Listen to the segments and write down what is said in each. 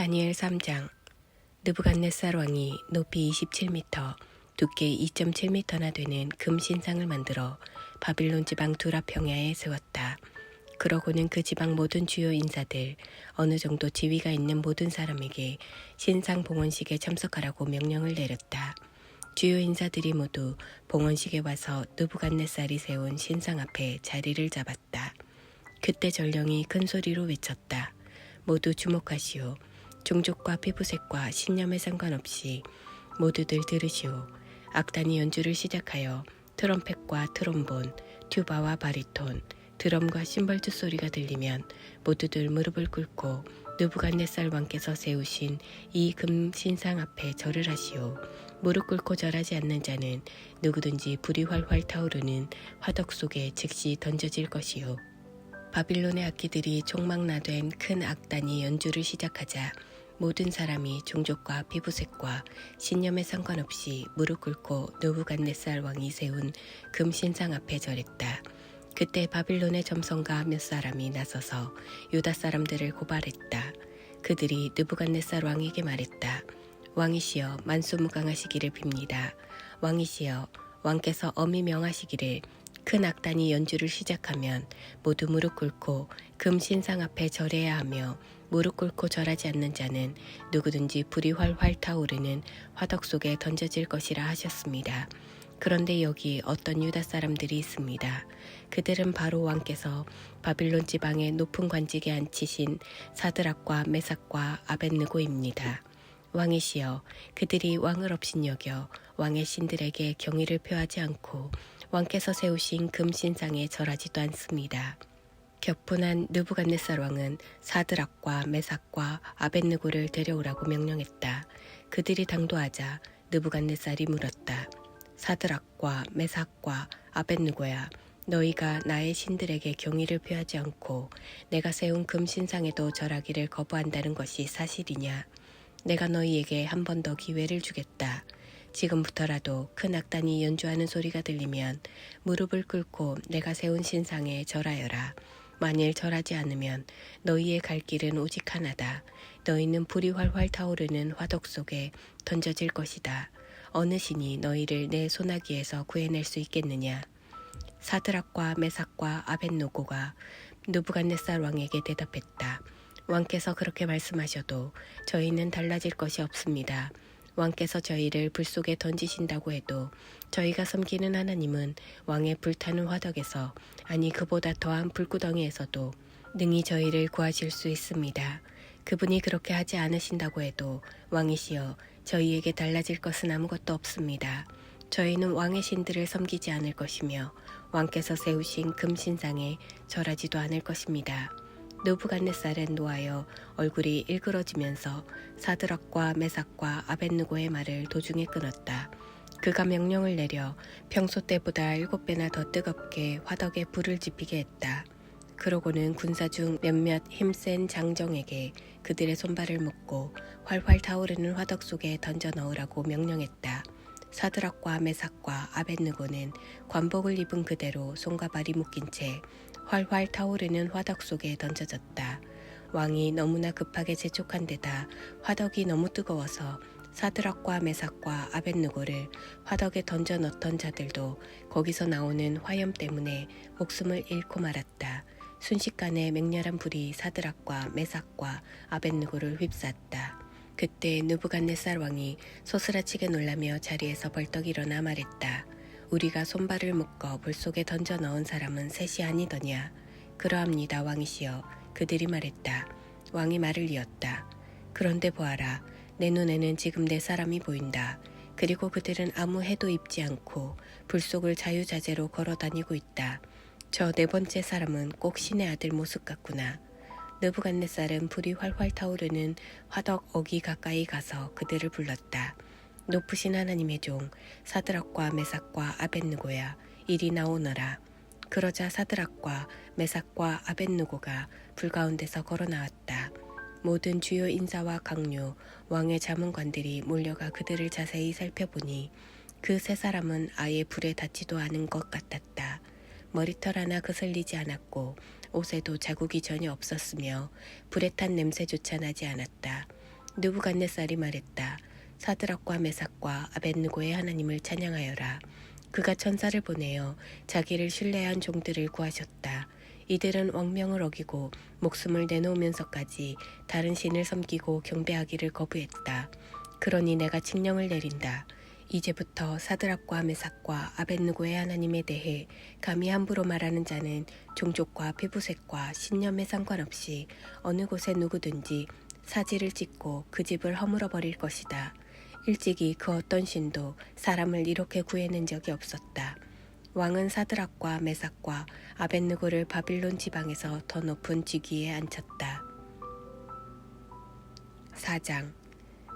다니엘 3장. 느부갓네살 왕이 높이 27m, 두께 2.7m나 되는 금 신상을 만들어 바빌론 지방 두라 평야에 세웠다. 그러고는 그 지방 모든 주요 인사들, 어느 정도 지위가 있는 모든 사람에게 신상 봉헌식에 참석하라고 명령을 내렸다. 주요 인사들이 모두 봉헌식에 와서 느부갓네살이 세운 신상 앞에 자리를 잡았다. 그때 전령이 큰 소리로 외쳤다. 모두 주목하시오. 종족과 피부색과 신념에 상관없이 모두들 들으시오. 악단이 연주를 시작하여 트럼펫과 트롬본, 튜바와 바리톤, 드럼과 심벌주 소리가 들리면 모두들 무릎을 꿇고 느부갓네살 왕께서 세우신 이 금 신상 앞에 절을 하시오. 무릎 꿇고 절하지 않는 자는 누구든지 불이 활활 타오르는 화덕 속에 즉시 던져질 것이오. 바빌론의 악기들이 총망라된 큰 악단이 연주를 시작하자 모든 사람이 종족과 피부색과 신념에 상관없이 무릎 꿇고 느부갓네살 왕이 세운 금 신상 앞에 절했다. 그때 바빌론의 점성가 몇 사람이 나서서 유다 사람들을 고발했다. 그들이 느부갓네살 왕에게 말했다. 왕이시여 만수무강하시기를 빕니다. 왕이시여 왕께서 엄히 명하시기를 큰 악단이 연주를 시작하면 모두 무릎 꿇고 금 신상 앞에 절해야 하며 무릎 꿇고 절하지 않는 자는 누구든지 불이 활활 타오르는 화덕 속에 던져질 것이라 하셨습니다. 그런데 여기 어떤 유다 사람들이 있습니다. 그들은 바로 왕께서 바빌론 지방의 높은 관직에 앉히신 사드락과 메삭과 아벳느고입니다. 왕이시여 그들이 왕을 업신여겨 왕의 신들에게 경의를 표하지 않고 왕께서 세우신 금 신상에 절하지도 않습니다. 격분한 느부갓네살 왕은 사드락과 메삭과 아벳느고를 데려오라고 명령했다. 그들이 당도하자 느부갓네살이 물었다. 사드락과 메삭과 아벳느고야, 너희가 나의 신들에게 경의를 표하지 않고 내가 세운 금 신상에도 절하기를 거부한다는 것이 사실이냐? 내가 너희에게 한 번 더 기회를 주겠다. 지금부터라도 큰 악단이 연주하는 소리가 들리면 무릎을 꿇고 내가 세운 신상에 절하여라. 만일 절하지 않으면 너희의 갈 길은 오직 하나다. 너희는 불이 활활 타오르는 화덕 속에 던져질 것이다. 어느 신이 너희를 내 소나기에서 구해낼 수 있겠느냐? 사드락과 메삭과 아벳느고가 느부갓네살 왕에게 대답했다. 왕께서 그렇게 말씀하셔도 저희는 달라질 것이 없습니다. 왕께서 저희를 불 속에 던지신다고 해도 저희가 섬기는 하나님은 왕의 불타는 화덕에서, 아니 그보다 더한 불구덩이에서도 능히 저희를 구하실 수 있습니다. 그분이 그렇게 하지 않으신다고 해도 왕이시여 저희에게 달라질 것은 아무것도 없습니다. 저희는 왕의 신들을 섬기지 않을 것이며 왕께서 세우신 금 신상에 절하지도 않을 것입니다. 느부갓네살은 노하여 얼굴이 일그러지면서 사드락과 메삭과 아벳느고의 말을 도중에 끊었다. 그가 명령을 내려 평소 때보다 7배나 더 뜨겁게 화덕에 불을 지피게 했다. 그러고는 군사 중 몇몇 힘센 장정에게 그들의 손발을 묶고 활활 타오르는 화덕 속에 던져 넣으라고 명령했다. 사드락과 메삭과 아벳느고는 관복을 입은 그대로 손과 발이 묶인 채 활활 타오르는 화덕 속에 던져졌다. 왕이 너무나 급하게 재촉한 데다 화덕이 너무 뜨거워서 사드락과 메삭과 아벳느고를 화덕에 던져 넣던 자들도 거기서 나오는 화염 때문에 목숨을 잃고 말았다. 순식간에 맹렬한 불이 사드락과 메삭과 아벳느고를 휩쌌다. 그때 느부갓네살 왕이 소스라치게 놀라며 자리에서 벌떡 일어나 말했다. 우리가 손발을 묶어 불 속에 던져 넣은 사람은 셋이 아니더냐? 그러합니다, 왕이시여. 그들이 말했다. 왕이 말을 이었다. 그런데 보아라. 내 눈에는 지금 네 사람이 보인다. 그리고 그들은 아무 해도 입지 않고 불 속을 자유자재로 걸어 다니고 있다. 저 네 번째 사람은 꼭 신의 아들 모습 같구나. 느부갓네살은 불이 활활 타오르는 화덕 어기 가까이 가서 그들을 불렀다. 높으신 하나님의 종 사드락과 메삭과 아벳느고야, 이리 나오너라. 그러자 사드락과 메삭과 아벳느고가 불 가운데서 걸어 나왔다. 모든 주요 인사와 강요, 왕의 자문관들이 몰려가 그들을 자세히 살펴보니 그 세 사람은 아예 불에 닿지도 않은 것 같았다. 머리털 하나 그슬리지 않았고 옷에도 자국이 전혀 없었으며 불에 탄 냄새조차 나지 않았다. 느부갓네살이 말했다. 사드락과 메삭과 아벳느고의 하나님을 찬양하여라. 그가 천사를 보내어 자기를 신뢰한 종들을 구하셨다. 이들은 왕명을 어기고 목숨을 내놓으면서까지 다른 신을 섬기고 경배하기를 거부했다. 그러니 내가 칙령을 내린다. 이제부터 사드락과 메삭과 아벳느고의 하나님에 대해 감히 함부로 말하는 자는 종족과 피부색과 신념에 상관없이 어느 곳에 누구든지 사지를 찍고 그 집을 허물어 버릴 것이다. 일찍이 그 어떤 신도 사람을 이렇게 구해낸 적이 없었다. 왕은 사드락과 메삭과 아벳느고를 바빌론 지방에서 더 높은 직위에 앉혔다. 4장.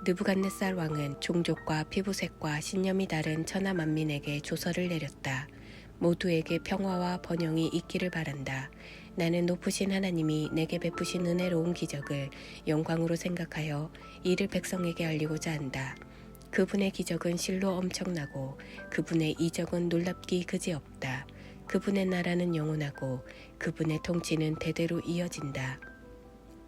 느부갓네살 왕은 종족과 피부색과 신념이 다른 천하 만민에게 조서를 내렸다. 모두에게 평화와 번영이 있기를 바란다. 나는 높으신 하나님이 내게 베푸신 은혜로운 기적을 영광으로 생각하여 이를 백성에게 알리고자 한다. 그분의 기적은 실로 엄청나고 그분의 이적은 놀랍기 그지없다. 그분의 나라는 영원하고 그분의 통치는 대대로 이어진다.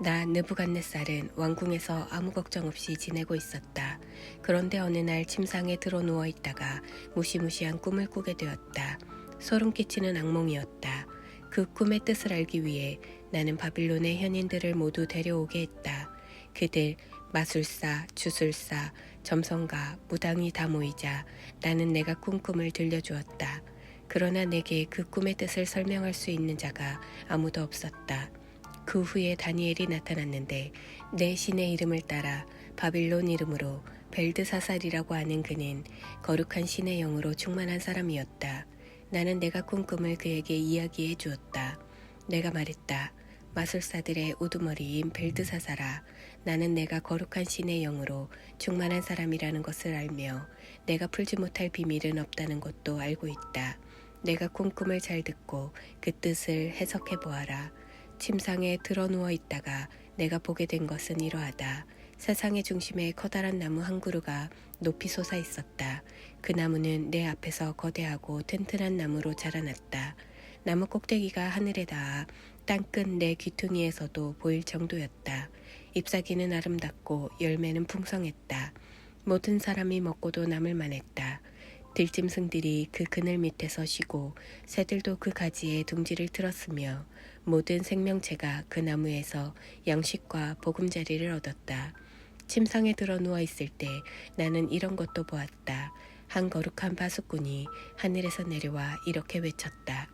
나 느부갓네살은 왕궁에서 아무 걱정 없이 지내고 있었다. 그런데 어느 날 침상에 들어 누워 있다가 무시무시한 꿈을 꾸게 되었다. 소름 끼치는 악몽이었다. 그 꿈의 뜻을 알기 위해 나는 바빌론의 현인들을 모두 데려오게 했다. 그들 마술사, 주술사, 점성가, 무당이 다 모이자 나는 내가 꾼 꿈을 들려주었다. 그러나 내게 그 꿈의 뜻을 설명할 수 있는 자가 아무도 없었다. 그 후에 다니엘이 나타났는데 내 신의 이름을 따라 바빌론 이름으로 벨드사살이라고 하는 그는 거룩한 신의 영으로 충만한 사람이었다. 나는 내가 꾼 꿈을 그에게 이야기해 주었다. 내가 말했다. 마술사들의 우두머리인 벨드사살아, 나는 내가 거룩한 신의 영으로 충만한 사람이라는 것을 알며 내가 풀지 못할 비밀은 없다는 것도 알고 있다. 내가 꾼 꿈을 잘 듣고 그 뜻을 해석해 보아라. 침상에 들어 누워 있다가 내가 보게 된 것은 이러하다. 세상의 중심에 커다란 나무 한 그루가 높이 솟아 있었다. 그 나무는 내 앞에서 거대하고 튼튼한 나무로 자라났다. 나무 꼭대기가 하늘에 닿아 땅끝 내 귀퉁이에서도 보일 정도였다. 잎사귀는 아름답고 열매는 풍성했다. 모든 사람이 먹고도 남을 만했다. 들짐승들이 그 그늘 밑에서 쉬고 새들도 그 가지에 둥지를 틀었으며 모든 생명체가 그 나무에서 양식과 보금자리를 얻었다. 침상에 들어 누워 있을 때 나는 이런 것도 보았다. 한 거룩한 바수꾼이 하늘에서 내려와 이렇게 외쳤다.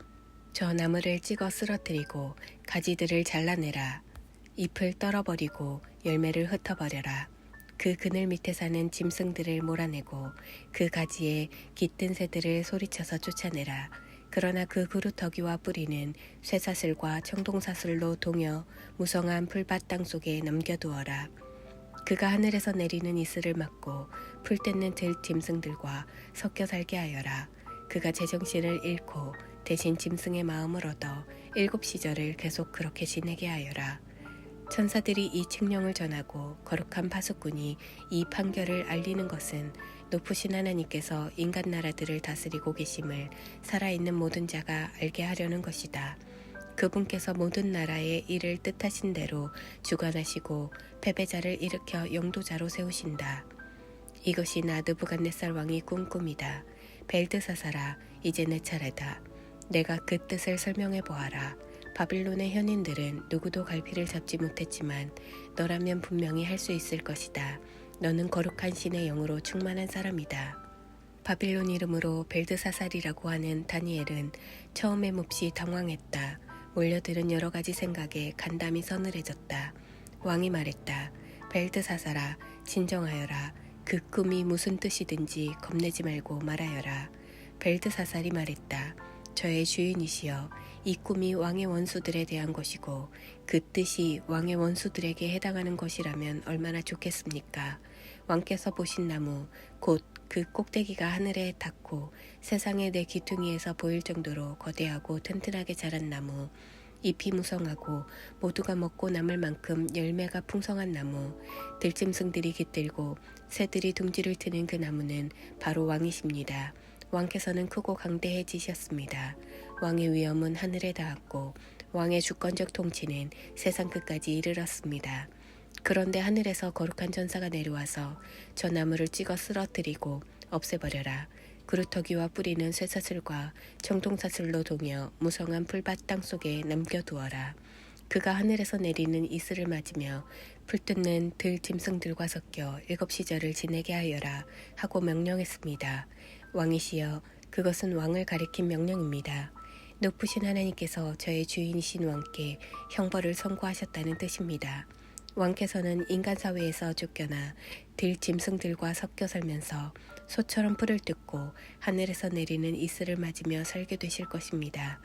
저 나무를 찍어 쓰러뜨리고 가지들을 잘라내라. 잎을 떨어버리고 열매를 흩어버려라. 그 그늘 밑에 사는 짐승들을 몰아내고 그 가지에 깃든 새들을 소리쳐서 쫓아내라. 그러나 그 그루터기와 뿌리는 쇠사슬과 청동사슬로 동여 무성한 풀밭 땅 속에 넘겨두어라. 그가 하늘에서 내리는 이슬을 막고 풀 뜯는 들 짐승들과 섞여 살게 하여라. 그가 제정신을 잃고 대신 짐승의 마음을 얻어 7시절을 계속 그렇게 지내게 하여라. 천사들이 이 칙령을 전하고 거룩한 파수꾼이 이 판결을 알리는 것은 높으신 하나님께서 인간 나라들을 다스리고 계심을 살아있는 모든 자가 알게 하려는 것이다. 그분께서 모든 나라의 일을 뜻하신 대로 주관하시고 패배자를 일으켜 영도자로 세우신다. 이것이 나 느부갓네살 왕이 꾼 꿈이다. 벨드사살아, 이제 내 차례다. 내가 그 뜻을 설명해 보아라. 바빌론의 현인들은 누구도 갈피를 잡지 못했지만 너라면 분명히 할 수 있을 것이다. 너는 거룩한 신의 영으로 충만한 사람이다. 바빌론 이름으로 벨드사살이라고 하는 다니엘은 처음에 몹시 당황했다. 몰려들은 여러 가지 생각에 간담이 서늘해졌다. 왕이 말했다. 벨드사살아, 진정하여라. 그 꿈이 무슨 뜻이든지 겁내지 말고 말하여라. 벨드사살이 말했다. 저의 주인이시여, 이 꿈이 왕의 원수들에 대한 것이고 그 뜻이 왕의 원수들에게 해당하는 것이라면 얼마나 좋겠습니까? 왕께서 보신 나무, 곧 그 꼭대기가 하늘에 닿고 세상의 내 귀퉁이에서 보일 정도로 거대하고 튼튼하게 자란 나무, 잎이 무성하고 모두가 먹고 남을 만큼 열매가 풍성한 나무, 들짐승들이 깃들고 새들이 둥지를 트는 그 나무는 바로 왕이십니다. 왕께서는 크고 강대해지셨습니다. 왕의 위엄은 하늘에 닿았고 왕의 주권적 통치는 세상 끝까지 이르렀습니다. 그런데 하늘에서 거룩한 전사가 내려와서 저 나무를 찍어 쓰러뜨리고 없애버려라. 그루터기와 뿌리는 쇠사슬과 청동사슬로 동여 무성한 풀밭 땅 속에 남겨두어라. 그가 하늘에서 내리는 이슬을 맞으며 풀 뜯는 들 짐승들과 섞여 7시절을 지내게 하여라 하고 명령했습니다. 왕이시여, 그것은 왕을 가리킨 명령입니다. 높으신 하나님께서 저의 주인이신 왕께 형벌을 선고하셨다는 뜻입니다. 왕께서는 인간 사회에서 쫓겨나 들 짐승들과 섞여 살면서 소처럼 풀을 뜯고 하늘에서 내리는 이슬을 맞으며 살게 되실 것입니다.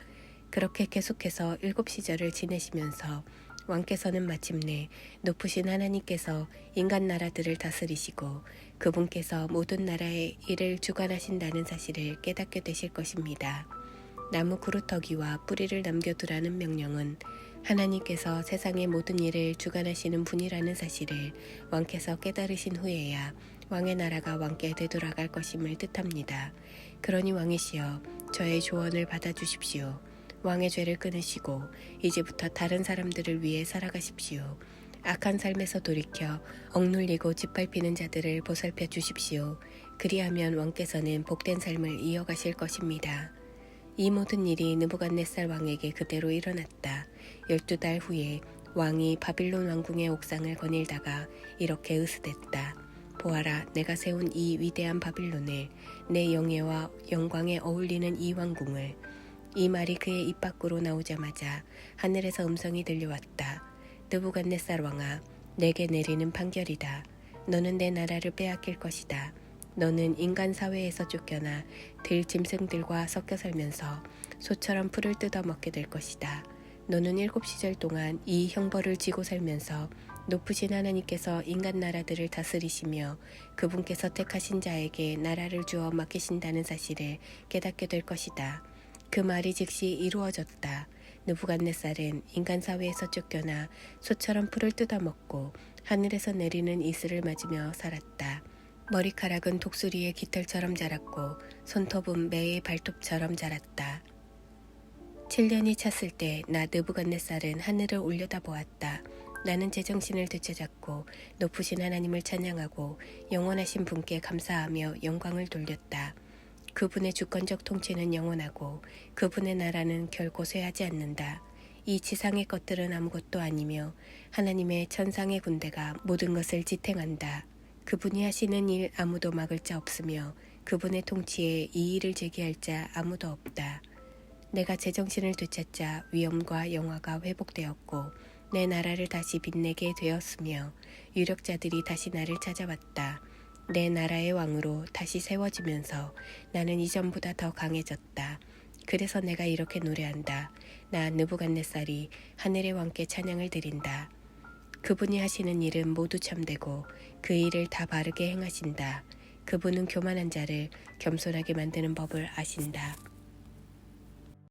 그렇게 계속해서 7시절을 지내시면서 왕께서는 마침내 높으신 하나님께서 인간 나라들을 다스리시고 그분께서 모든 나라의 일을 주관하신다는 사실을 깨닫게 되실 것입니다. 나무 그루터기와 뿌리를 남겨두라는 명령은 하나님께서 세상의 모든 일을 주관하시는 분이라는 사실을 왕께서 깨달으신 후에야 왕의 나라가 왕께 되돌아갈 것임을 뜻합니다. 그러니 왕이시여, 저의 조언을 받아주십시오. 왕의 죄를 끊으시고 이제부터 다른 사람들을 위해 살아가십시오. 악한 삶에서 돌이켜 억눌리고 짓밟히는 자들을 보살펴 주십시오. 그리하면 왕께서는 복된 삶을 이어가실 것입니다. 이 모든 일이 느부갓네살 왕에게 그대로 일어났다. 12달 후에 왕이 바빌론 왕궁의 옥상을 거닐다가 이렇게 으스댔다. 보아라, 내가 세운 이 위대한 바빌론을, 내 영예와 영광에 어울리는 이 왕궁을. 이 말이 그의 입 밖으로 나오자마자 하늘에서 음성이 들려왔다. 느부갓네살 왕아, 내게 내리는 판결이다. 너는 내 나라를 빼앗길 것이다. 너는 인간 사회에서 쫓겨나 들 짐승들과 섞여 살면서 소처럼 풀을 뜯어먹게 될 것이다. 너는 7시절 동안 이 형벌을 지고 살면서 높으신 하나님께서 인간 나라들을 다스리시며 그분께서 택하신 자에게 나라를 주어 맡기신다는 사실을 깨닫게 될 것이다. 그 말이 즉시 이루어졌다. 느부갓네살은 인간 사회에서 쫓겨나 소처럼 풀을 뜯어먹고 하늘에서 내리는 이슬을 맞으며 살았다. 머리카락은 독수리의 깃털처럼 자랐고 손톱은 매의 발톱처럼 자랐다. 7년이 찼을 때 나 느부갓네살은 하늘을 올려다보았다. 나는 제정신을 되찾았고 높으신 하나님을 찬양하고 영원하신 분께 감사하며 영광을 돌렸다. 그분의 주권적 통치는 영원하고 그분의 나라는 결코 쇠하지 않는다. 이 지상의 것들은 아무것도 아니며 하나님의 천상의 군대가 모든 것을 지탱한다. 그분이 하시는 일 아무도 막을 자 없으며 그분의 통치에 이의를 제기할 자 아무도 없다. 내가 제정신을 되찾자 위엄과 영화가 회복되었고 내 나라를 다시 빛내게 되었으며 유력자들이 다시 나를 찾아왔다. 내 나라의 왕으로 다시 세워지면서 나는 이전보다 더 강해졌다. 그래서 내가 이렇게 노래한다. 나 느부갓네살이 하늘의 왕께 찬양을 드린다. 그분이 하시는 일은 모두 참되고 그 일을 다 바르게 행하신다. 그분은 교만한 자를 겸손하게 만드는 법을 아신다.